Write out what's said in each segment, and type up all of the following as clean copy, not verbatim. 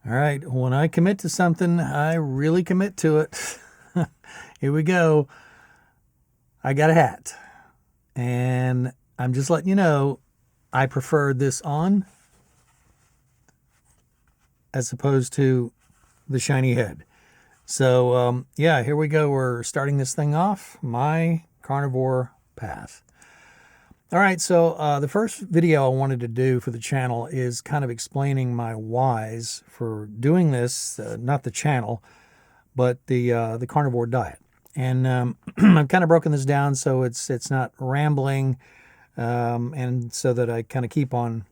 All right, when I commit to something, I really commit to it. Here we go. I got a hat, and I'm just letting you know I prefer this on as opposed to the shiny head. So, yeah, here we go. We're starting this thing off. My carnivore path. All right, so the first video I wanted to do for the channel is kind of explaining my whys for doing this, not the channel, but the carnivore diet. And I've kind of broken this down so it's not rambling, and so that I kind of keep on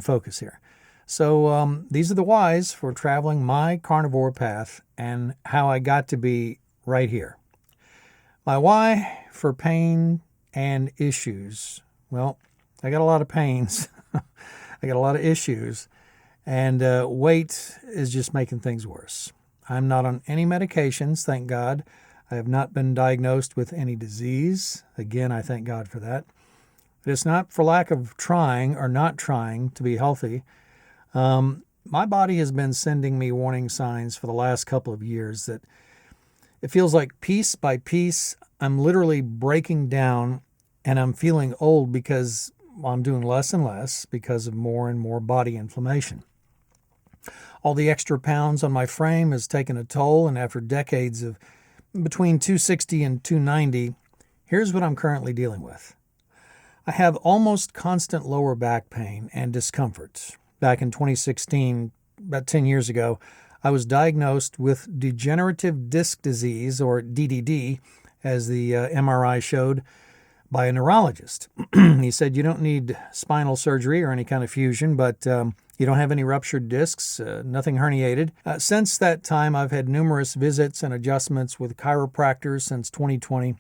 focus here. So these are the whys for traveling my carnivore path and how I got to be right here. My why for pain and issues. Well, I got a lot of pains. I got a lot of issues. And weight is just making things worse. I'm not on any medications, thank God. I have not been diagnosed with any disease. Again, I thank God for that. But it's not for lack of trying or not trying to be healthy. My body has been sending me warning signs for the last couple of years that it feels like piece by piece, I'm literally breaking down, and I'm feeling old because I'm doing less and less because of more and more body inflammation. All the extra pounds on my frame has taken a toll, and after decades of between 260 and 290, here's what I'm currently dealing with. I have almost constant lower back pain and discomfort. Back in 2016, about 10 years ago, I was diagnosed with degenerative disc disease, or DDD, as the MRI showed, by a neurologist. He said, you don't need spinal surgery or any kind of fusion, but you don't have any ruptured discs, nothing herniated. Since that time, I've had numerous visits and adjustments with chiropractors since 2020,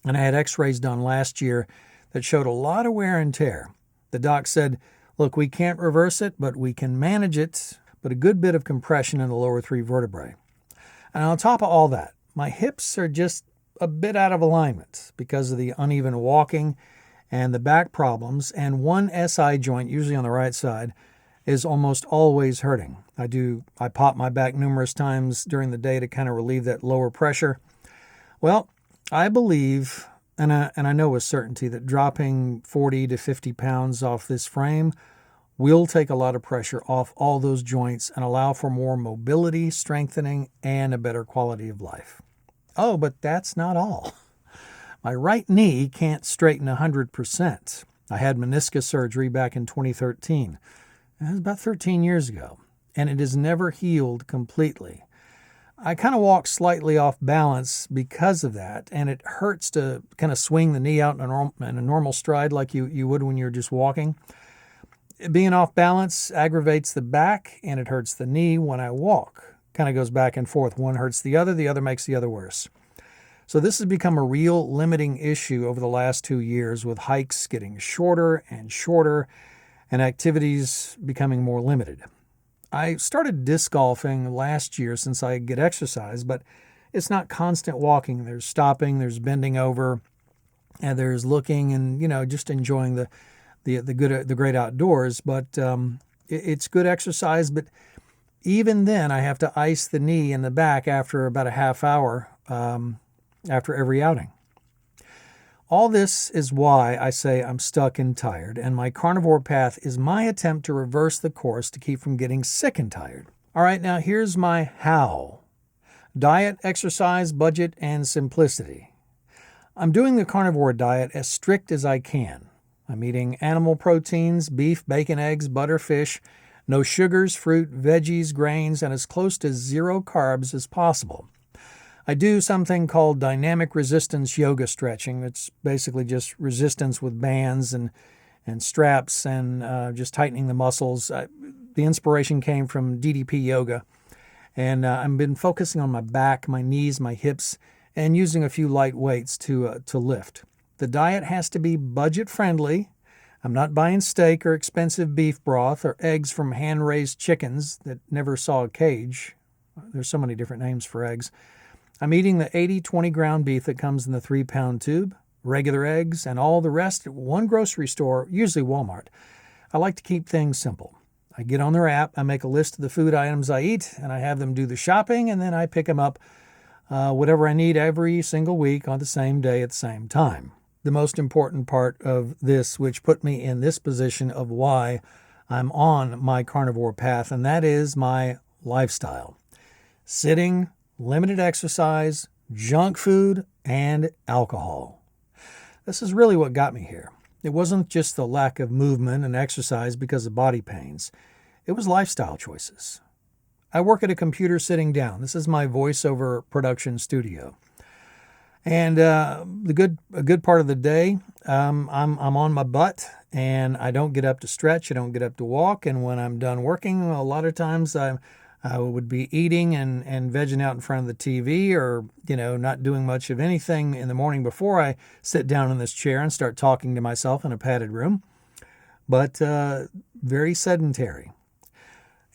and I had x-rays done last year that showed a lot of wear and tear. The doc said, look, we can't reverse it, but we can manage it, but a good bit of compression in the lower three vertebrae. And on top of all that, my hips are just a bit out of alignment because of the uneven walking and the back problems, and one SI joint, usually on the right side, is almost always hurting. I pop my back numerous times during the day to kind of relieve that lower pressure. Well, I believe, and I know with certainty, that dropping 40 to 50 pounds off this frame will take a lot of pressure off all those joints and allow for more mobility, strengthening, and a better quality of life. Oh, but that's not all. My right knee can't straighten 100%. I had meniscus surgery back in 2013. That was about 13 years ago, and it has never healed completely. I kind of walk slightly off balance because of that, and it hurts to kind of swing the knee out in a normal stride like you would when you're just walking. Being off balance aggravates the back, and it hurts the knee when I walk. Kind of goes back and forth. One hurts the other makes the other worse. So this has become a real limiting issue over the last 2 years, with hikes getting shorter and shorter and activities becoming more limited. I started disc golfing last year since I get exercise, but it's not constant walking. There's stopping, there's bending over, and there's looking and, just enjoying the great outdoors. But it's good exercise, but even then, I have to ice the knee and the back after about a half hour after every outing. All this is why I say I'm stuck and tired, and my carnivore path is my attempt to reverse the course to keep from getting sick and tired. All right, now here's my how. Diet, exercise, budget, and simplicity. I'm doing the carnivore diet as strict as I can. I'm eating animal proteins, beef, bacon, eggs, butter, fish, no sugars, fruit, veggies, grains, and as close to zero carbs as possible. I do something called dynamic resistance yoga stretching. It's basically just resistance with bands and straps and just tightening the muscles. The inspiration came from DDP yoga. And I've been focusing on my back, my knees, my hips, and using a few light weights to lift. The diet has to be budget-friendly. I'm not buying steak or expensive beef broth or eggs from hand-raised chickens that never saw a cage. There's so many different names for eggs. I'm eating the 80-20 ground beef that comes in the 3-pound tube, regular eggs, and all the rest at one grocery store, usually Walmart. I like to keep things simple. I get on their app, I make a list of the food items I eat, and I have them do the shopping, and then I pick them up, whatever I need every single week on the same day at the same time. The most important part of this, which put me in this position of why I'm on my carnivore path, and that is my lifestyle. Sitting, limited exercise, junk food, and alcohol. This is really what got me here. It wasn't just the lack of movement and exercise because of body pains. It was lifestyle choices. I work at a computer sitting down. This is my voiceover production studio. And a good part of the day, I'm on my butt, and I don't get up to stretch. I don't get up to walk. And when I'm done working, a lot of times I would be eating and vegging out in front of the TV, or not doing much of anything in the morning before I sit down in this chair and start talking to myself in a padded room. But very sedentary.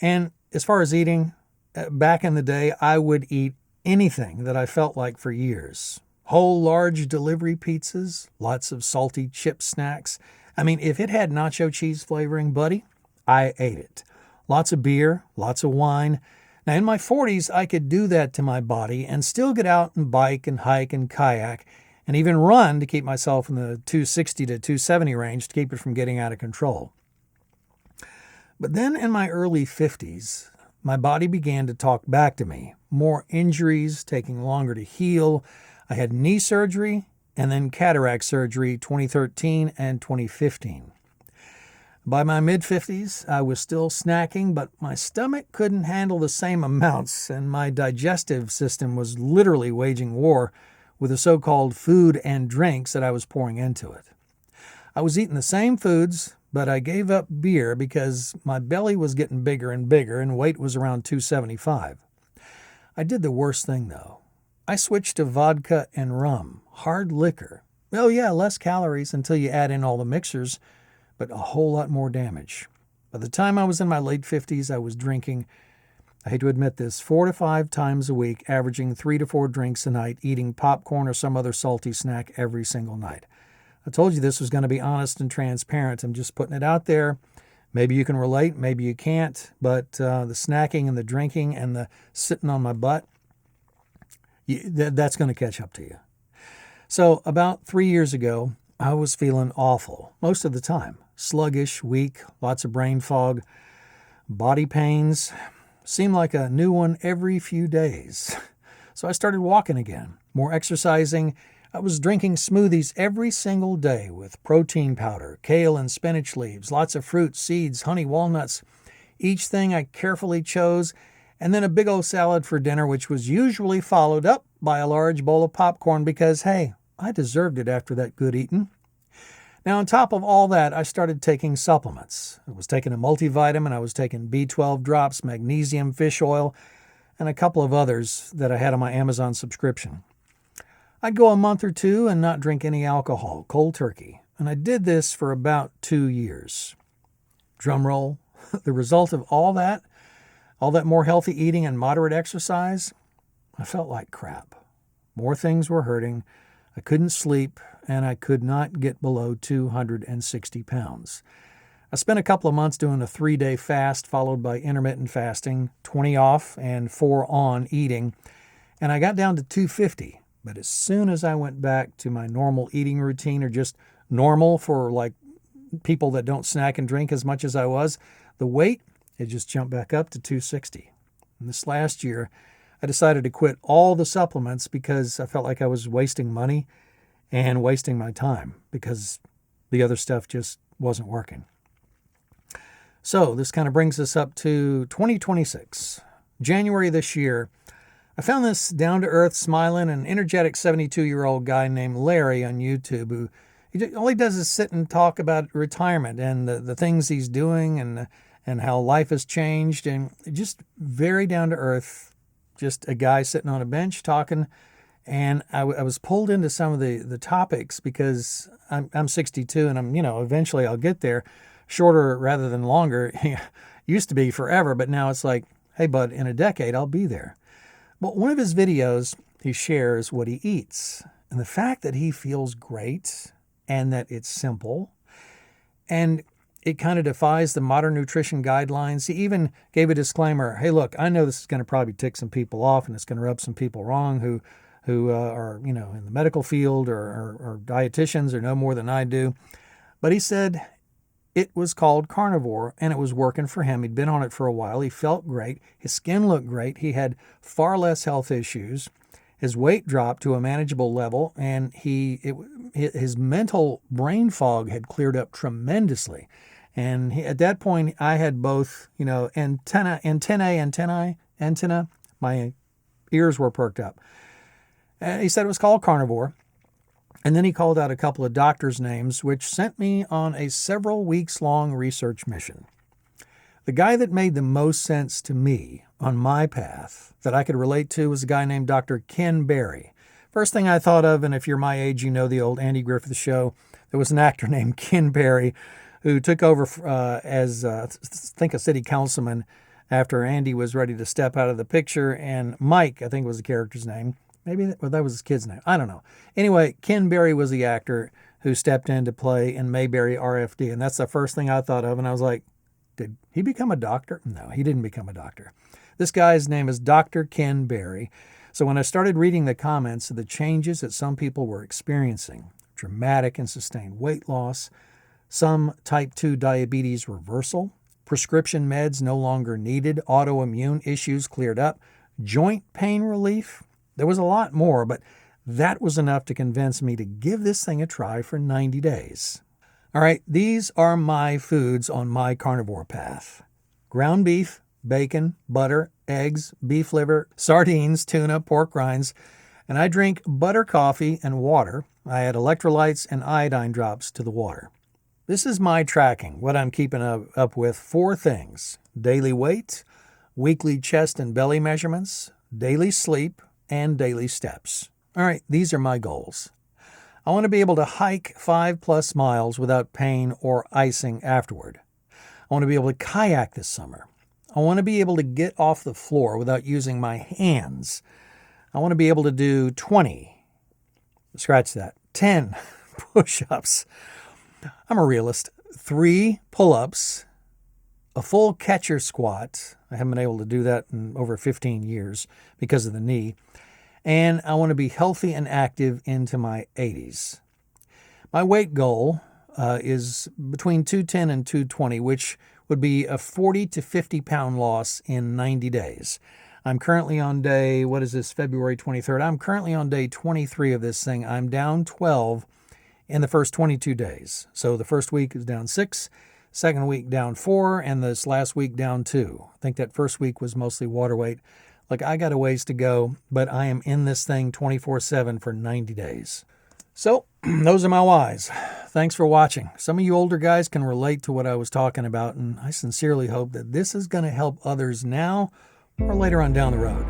And as far as eating, back in the day, I would eat anything that I felt like for years. Whole large delivery pizzas, lots of salty chip snacks. I mean, if it had nacho cheese flavoring, buddy, I ate it. Lots of beer, lots of wine. Now, in my 40s, I could do that to my body and still get out and bike and hike and kayak and even run to keep myself in the 260 to 270 range to keep it from getting out of control. But then in my early 50s, my body began to talk back to me. More injuries, taking longer to heal. I had knee surgery and then cataract surgery 2013 and 2015. By my mid-50s, I was still snacking, but my stomach couldn't handle the same amounts, and my digestive system was literally waging war with the so-called food and drinks that I was pouring into it. I was eating the same foods, but I gave up beer because my belly was getting bigger and bigger, and weight was around 275. I did the worst thing, though. I switched to vodka and rum, hard liquor. Oh yeah, less calories until you add in all the mixers, but a whole lot more damage. By the time I was in my late 50s, I was drinking, I hate to admit this, 4 to 5 times a week, averaging 3 to 4 drinks a night, eating popcorn or some other salty snack every single night. I told you this was going to be honest and transparent. I'm just putting it out there. Maybe you can relate, maybe you can't, but the snacking and the drinking and the sitting on my butt, that's going to catch up to you. So about 3 years ago, I was feeling awful most of the time. Sluggish, weak, lots of brain fog, body pains. Seemed like a new one every few days. So I started walking again, more exercising. I was drinking smoothies every single day with protein powder, kale and spinach leaves, lots of fruit, seeds, honey, walnuts. Each thing I carefully chose, and then a big old salad for dinner, which was usually followed up by a large bowl of popcorn because, hey, I deserved it after that good eating. Now, on top of all that, I started taking supplements. I was taking a multivitamin, I was taking B12 drops, magnesium, fish oil, and a couple of others that I had on my Amazon subscription. I'd go a month or two and not drink any alcohol, cold turkey. And I did this for about 2 years. Drum roll. The result of all that more healthy eating and moderate exercise, I felt like crap. More things were hurting. I couldn't sleep, and I could not get below 260 pounds. I spent a couple of months doing a 3-day fast followed by intermittent fasting, 20 off and 4 on eating, and I got down to 250. But as soon as I went back to my normal eating routine, or just normal for like people that don't snack and drink as much as I was, the weight, it just jumped back up to 260. And this last year, I decided to quit all the supplements because I felt like I was wasting money and wasting my time because the other stuff just wasn't working. So this kind of brings us up to 2026. January this year, I found this down-to-earth, smiling, and energetic 72-year-old guy named Larry on YouTube who all he does is sit and talk about retirement and the things he's doing and how life has changed, and just very down-to-earth, just a guy sitting on a bench talking. And I was pulled into some of the topics because I'm 62 and eventually I'll get there, shorter rather than longer. Used to be forever, but now it's like, hey, bud, in a decade, I'll be there. But one of his videos, he shares what he eats and the fact that he feels great and that it's simple. And it kind of defies the modern nutrition guidelines. He even gave a disclaimer. Hey, look, I know this is going to probably tick some people off and it's going to rub some people wrong who are, in the medical field or dietitians or know more than I do. But he said it was called CarniVOre and it was working for him. He'd been on it for a while. He felt great. His skin looked great. He had far less health issues. His weight dropped to a manageable level, and his mental brain fog had cleared up tremendously. And at that point, I had both, antenna. My ears were perked up. And he said it was called CarniVOre. And then he called out a couple of doctors' names, which sent me on a several weeks-long research mission. The guy that made the most sense to me on my path that I could relate to was a guy named Dr. Ken Berry. First thing I thought of, and if you're my age, you know the old Andy Griffith show, there was an actor named Ken Berry who took over as, I think, a city councilman after Andy was ready to step out of the picture, and Mike, I think was the character's name. Maybe that was his kid's name. I don't know. Anyway, Ken Berry was the actor who stepped in to play in Mayberry RFD, and that's the first thing I thought of, and I was like, did he become a doctor? No, he didn't become a doctor. This guy's name is Dr. Ken Berry. So when I started reading the comments of the changes that some people were experiencing, dramatic and sustained weight loss, some type 2 diabetes reversal, prescription meds no longer needed, autoimmune issues cleared up, joint pain relief, there was a lot more, but that was enough to convince me to give this thing a try for 90 days. All right, these are my foods on my carnivore path. Ground beef, bacon, butter, eggs, beef liver, sardines, tuna, pork rinds, and I drink butter coffee and water. I add electrolytes and iodine drops to the water. This is my tracking, what I'm keeping up with: 4 things: daily weight, weekly chest and belly measurements, daily sleep, and daily steps. All right, these are my goals. I want to be able to hike 5+ miles without pain or icing afterward. I want to be able to kayak this summer. I want to be able to get off the floor without using my hands. I want to be able to do 10 push-ups. I'm a realist. 3 pull-ups, a full catcher squat. I haven't been able to do that in over 15 years because of the knee. And I want to be healthy and active into my 80s. My weight goal is between 210 and 220, which would be a 40 to 50 pound loss in 90 days. I'm currently on day, February 23rd. I'm currently on day 23 of this thing. I'm down 12 in the first 22 days. So the first week is down 6, second week down 4, and this last week down 2. I think that first week was mostly water weight. Look, I got a ways to go, but I am in this thing 24/7 for 90 days. So those are my whys. Thanks for watching. Some of you older guys can relate to what I was talking about, and I sincerely hope that this is going to help others now or later on down the road.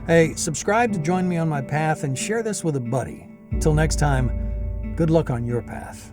Hey, subscribe to join me on my path and share this with a buddy. Until next time, good luck on your path.